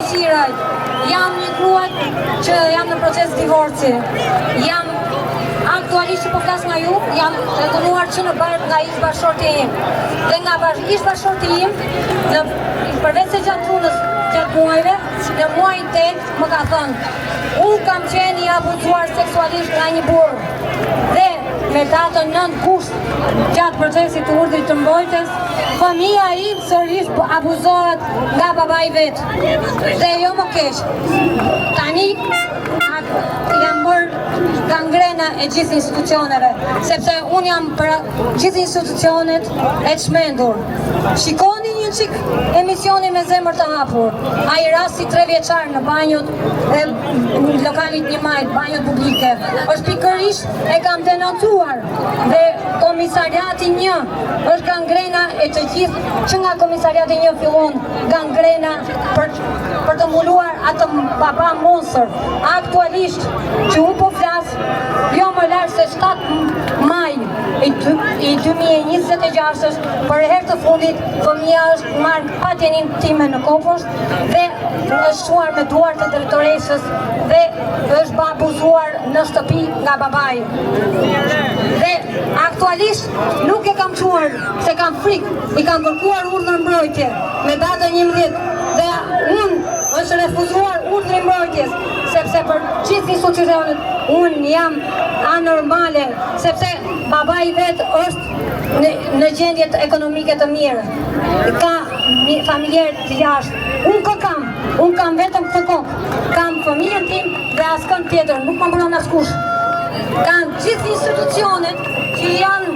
dëshiraj. Jam një grua që jam në proces divorci. Jam aktualisht që po flas nga ju, jam të dënuar që në barë nga ish bashkëshorti im. Dhe nga ish bashkëshorti im, përveç se gjatë punës, gjatë muajve, në muajin 8 më ka thënë, unë kam qenë i abuzuar seksualisht nga një burr. Dhe me datën 9 gusht, gjatë procesit të urdhrit të mbrojtjes, fëmia im sërish abuzohet nga babai vet. Dhe jo më keq. Tani jam bërë gangrena e gjithë institucioneve, sepse unë jam për gjithë institucionet e çmendur. Shikoni një çik emisioni me zemër të hapur. Ai rasti 3 vjeçar në banjot e lokalit 1 Maj, banjot publike. Është pikërisht e kam denoncuar dhe komisariati 1 është gangrena e të gjithë që nga komisariati 1 fillon gangrena për të mbuluar atë baba monstër. Aktualisht që unë po flas, jo më larg se 7 maj i 2026 për herë të fundit fëmia është marrë patjenin time në Kopësht dhe është shuar me duart e drejtoreshës dhe është abuzuar në shtëpi nga babai. Dhe aktualisht nuk e kam çuar se kam frikë, i kam kërkuar urdhër mbrojtje me datën 11 dhe unë është refuzuar urdhri mbrojtjes sepse për gjithë institucionet unë jam anormale sepse babai vet është në gjendje ekonomike të mirë. Ka familjer të jashtë. Unë kam vetëm këtë kokë. Kam fëmijën tim dhe askën tjetër, nuk më mbron askush. Kam gjithë institucionet që janë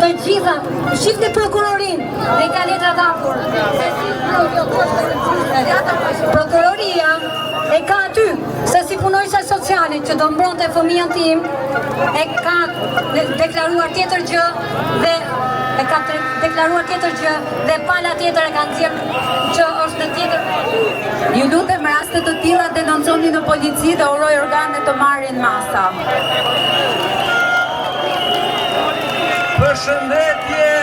të gjitha, shifni prokurorin dhe ka letra hapur. Prokuroria e ka aty se si punojësa sociale që do mbronte fëmijën tim e ka deklaruar tjetër gjë dhe pala tjetër e ka nxjerrë që është në tjetër. Ju lutem raste të tilla denonconi në polici dhe uroj organet të marrin masa. Përshëndetje!